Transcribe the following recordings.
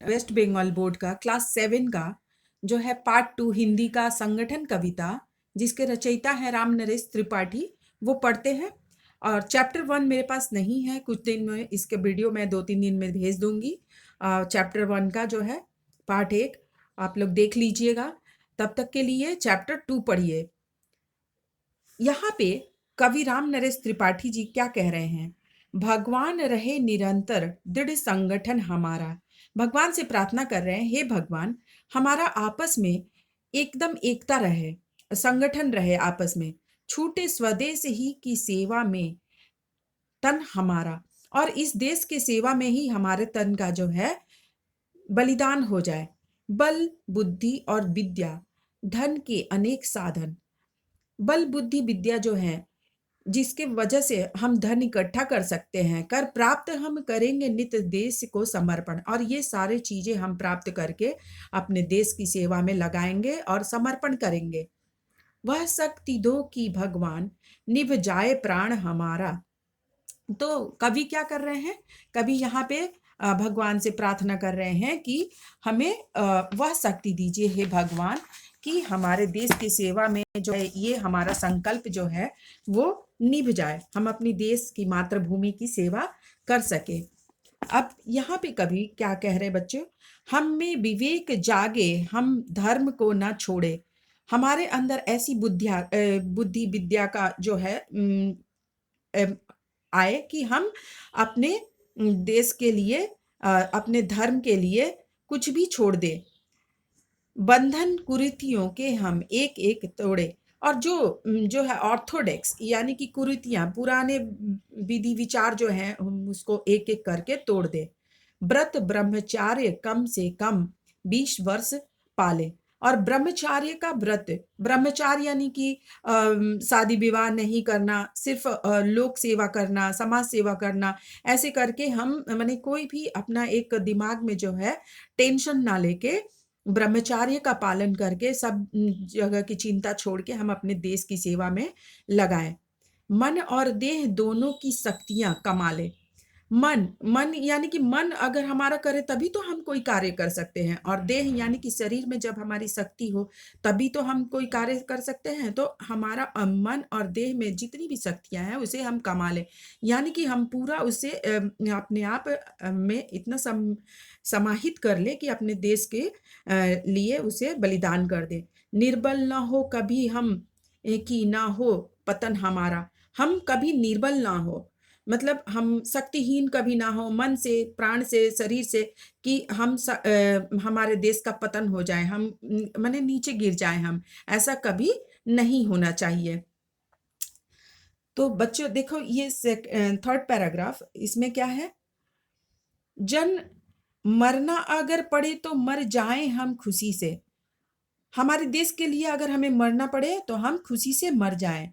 Waste Bengal board का class 7 का जो है पार्ट 2 हिंदी का संगठन कविता जिसके रचयिता है राम नरेश त्रिपाठी, वो पढ़ते हैं। और चैप्टर 1 मेरे पास नहीं है, कुछ दिन में इसके वीडियो मैं 2-3 दिन में भेज दूंगी। चैप्टर 1 का जो है पार्ट 1 आप लोग देख लीजिएगा। तब तक के लिए चैप्टर 2 पढ़िए। यहाँ पे कवि राम नरेश त्रिपाठी जी क्या कह रहे हैं? भगवान रहे निरंतर दृढ़ संगठन हमारा। भगवान से प्रार्थना कर रहे हैं, हे भगवान हमारा आपस में एकदम एकता रहे, संगठन रहे आपस में, छूटे स्वदेश ही की सेवा में तन हमारा। और इस देश के सेवा में ही हमारे तन का जो है बलिदान हो जाए। बल बुद्धि और विद्या धन के अनेक साधन। बल बुद्धि विद्या जो है जिसके वजह से हम धन इकट्ठा कर सकते हैं, कर प्राप्त हम करेंगे नित्य देश को समर्पण। और ये सारे चीजें हम प्राप्त करके अपने देश की सेवा में लगाएंगे और समर्पण करेंगे। वह शक्ति दो कि भगवान निभ जाए प्राण हमारा। तो कवि क्या कर रहे हैं? कवि यहाँ पे भगवान से प्रार्थना कर रहे हैं कि हमें वह शक्ति दीजिए हे भगवान कि हमारे देश की सेवा में जो है ये हमारा संकल्प जो है वो निभ जाए, हम अपनी देश की मातृभूमि की सेवा कर सके। अब यहाँ पे कवि क्या कह रहे बच्चों? हम में विवेक जागे, हम धर्म को ना छोड़े। हमारे अंदर ऐसी बुद्धि विद्या का जो है आए कि हम अपने देश के लिए अपने धर्म के लिए कुछ भी छोड़ दे। बंधन कुरीतियों के हम एक एक तोड़े। और जो है ऑर्थोडॉक्स यानी कि कुरीतियां, पुराने विधि विचार जो हैं हम उसको एक एक करके तोड़ दे। व्रत ब्रह्मचार्य कम से कम 20 वर्ष पाले। और ब्रह्मचार्य का व्रत, ब्रह्मचार्य यानी कि शादी विवाह नहीं करना, सिर्फ लोक सेवा करना, समाज सेवा करना। ऐसे करके हम माने कोई भी अपना एक दिमाग में जो है टेंशन ना लेके ब्रह्मचार्य का पालन करके सब जगह की चिंता छोड़ के हम अपने देश की सेवा में लगाएं। मन और देह दोनों की शक्तियां कमा ले। मन मन यानी कि मन अगर हमारा करे तभी तो हम कोई कार्य कर सकते हैं, और देह यानी कि शरीर में जब हमारी शक्ति हो तभी तो हम कोई कार्य कर सकते हैं। तो हमारा मन और देह में जितनी भी शक्तियां हैं उसे हम कमा लें, यानी कि हम पूरा उसे अपने आप में इतना समाहित कर ले कि अपने देश के लिए उसे बलिदान कर दे। निर्बल ना हो कभी हम कि ना हो पतन हमारा। हम कभी निर्बल ना हो, मतलब हम शक्तिहीन कभी ना हो मन से, प्राण से, शरीर से, कि हमारे देश का पतन हो जाए, हम माने नीचे गिर जाए, हम ऐसा कभी नहीं होना चाहिए। तो बच्चों देखो ये थर्ड पैराग्राफ, इसमें क्या है? जन मरना अगर पड़े तो मर जाएं हम खुशी से। हमारे देश के लिए अगर हमें मरना पड़े तो हम खुशी से मर जाएं।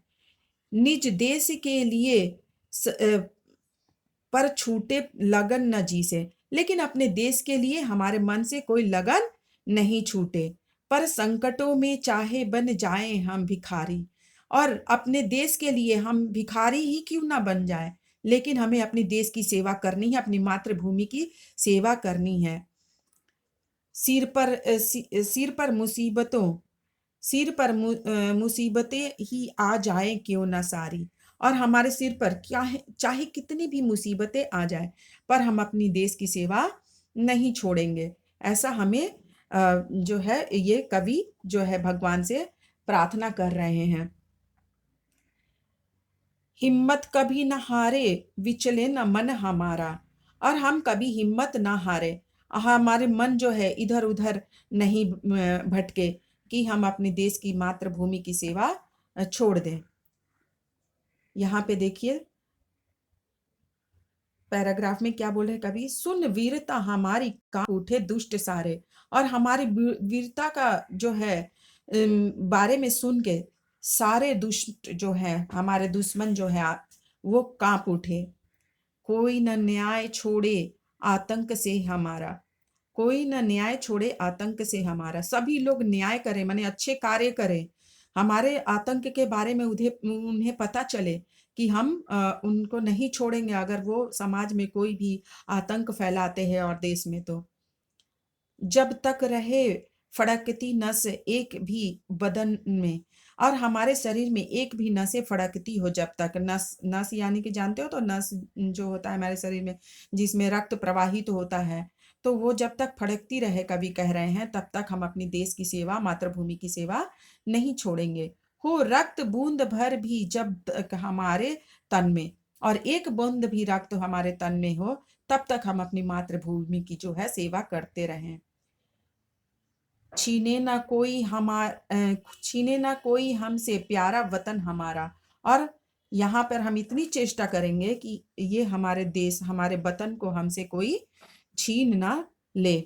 निज देश के लिए पर छूटे लगन न जी से। लेकिन अपने देश के लिए हमारे मन से कोई लगन नहीं छूटे। पर संकटों में चाहे बन जाएं हम भिखारी। और अपने देश के लिए हम भिखारी ही क्यों ना बन जाए, लेकिन हमें अपने देश की सेवा करनी है, अपनी मातृभूमि की सेवा करनी है। सिर पर मुसीबतों, मुसीबतें ही आ जाए क्यों ना सारी। और हमारे सिर पर क्या है, चाहे कितनी भी मुसीबतें आ जाए, पर हम अपनी देश की सेवा नहीं छोड़ेंगे। ऐसा हमें जो है ये कवि जो है भगवान से प्रार्थना कर रहे हैं। हिम्मत कभी न हारे, विचले न मन हमारा। और हम कभी हिम्मत ना हारे, हमारे मन जो है इधर उधर नहीं भटके, कि हम अपने देश की मातृभूमि की सेवा छोड़ दें। यहाँ पे देखिए पैराग्राफ में क्या बोल रहे हैं कवि? सुन वीरता हमारी कांप उठे दुष्ट सारे। और हमारी वीरता का जो है बारे में सुन के सारे दुष्ट जो है, हमारे दुश्मन जो है वो कांप उठे। कोई न न्याय छोड़े आतंक से हमारा। कोई न न्याय छोड़े आतंक से हमारा। सभी लोग न्याय करें, माने अच्छे कार्य करें। हमारे आतंक के बारे में उन्हें पता चले कि हम उनको नहीं छोड़ेंगे अगर वो समाज में कोई भी आतंक फैलाते हैं और देश में। तो जब तक रहे फड़कती नस एक भी बदन में, और हमारे शरीर में एक भी नसें फड़कती हो जब तक, नस नस यानी कि जानते हो तो नस जो होता है हमारे शरीर में जिसमें रक्त प्रवाहित होता है, तो वो जब तक फड़कती रहे, कवि कह रहे हैं, तब तक हम अपनी देश की सेवा, मातृभूमि की सेवा नहीं छोड़ेंगे। हो रक्त बूंद भर भी जब तक हमारे तन में, और एक बूंद भी रक्त हमारे तन में हो, तब तक हम अपनी मातृभूमि की जो है सेवा करते रहें। छीने ना कोई छीने ना कोई हमसे प्यारा वतन हमारा। और यहाँ पर हम इतनी चेष्टा करेंगे कि ये हमारे देश, हमारे वतन को हमसे कोई छीन ना ले।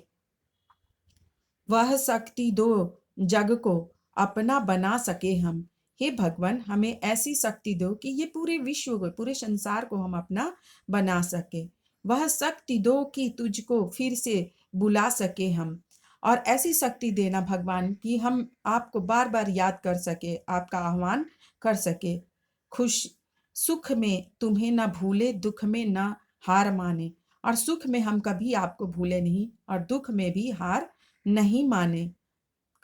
वह शक्ति दो जग को अपना बना सके हम। हे भगवान, हमें ऐसी शक्ति दो कि ये पूरे विश्व को, पूरे संसार को हम अपना बना सके। वह शक्ति दो कि तुझको फिर से बुला सके हम। और ऐसी शक्ति देना भगवान कि हम आपको बार बार याद कर सके, आपका आह्वान कर सके। खुश सुख में तुम्हें न भूले, दुख में न हार माने। और सुख में हम कभी आपको भूले नहीं, और दुख में भी हार नहीं माने।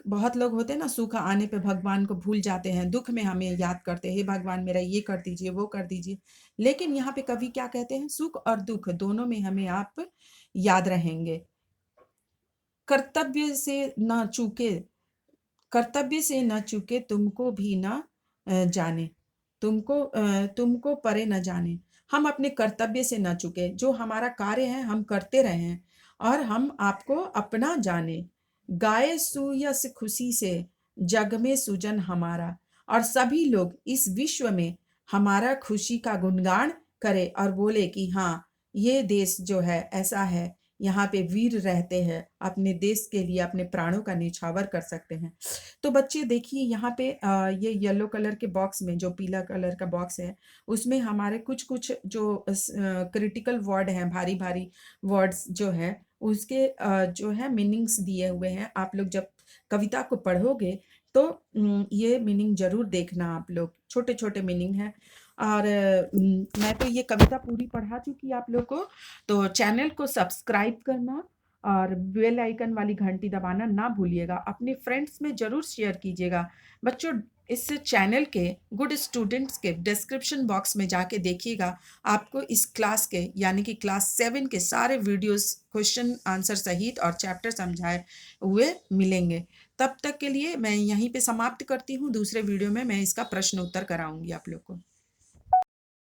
बहुत लोग होते हैं ना, सुख आने पे भगवान को भूल जाते हैं, दुख में हमें याद करते हैं, हे भगवान मेरा ये कर दीजिए, वो कर दीजिए। लेकिन यहाँ पे कवि क्या कहते हैं, सुख और दुख दोनों में हमें आप याद रहेंगे। कर्तव्य से न चूके, कर्तव्य से न चूके तुमको भी न जाने, तुमको परे न जाने। हम अपने कर्तव्य से न चूके, जो हमारा कार्य है हम करते रहें, और हम आपको अपना जाने। गाए सुयस खुशी से जग में सुजन हमारा। और सभी लोग इस विश्व में हमारा खुशी का गुणगान करें और बोले कि हाँ, ये देश जो है ऐसा है, यहाँ पे वीर रहते हैं, अपने देश के लिए अपने प्राणों का न्यौछावर कर सकते हैं। तो बच्चे देखिए यहाँ पे ये येलो कलर के बॉक्स में, जो पीला कलर का बॉक्स है, उसमें हमारे कुछ कुछ जो क्रिटिकल वर्ड हैं, भारी भारी वर्ड्स जो है, उसके जो है मीनिंग्स दिए हुए हैं। आप लोग जब कविता को पढ़ोगे तो ये मीनिंग जरूर देखना। आप लोग छोटे छोटे मीनिंग है। और मैं तो ये कविता पूरी पढ़ा चुकी आप लोग को। तो चैनल को सब्सक्राइब करना और बेल आइकन वाली घंटी दबाना ना भूलिएगा। अपने फ्रेंड्स में ज़रूर शेयर कीजिएगा। बच्चों, इस चैनल के गुड स्टूडेंट्स के डिस्क्रिप्शन बॉक्स में जाके देखिएगा, आपको इस क्लास के यानी कि क्लास 7 के सारे वीडियोस क्वेश्चन आंसर सहित और चैप्टर समझाए हुए मिलेंगे। तब तक के लिए मैं यहीं पे समाप्त करती हूँ। दूसरे वीडियो में मैं इसका प्रश्न उत्तर कराऊंगी आप लोग को।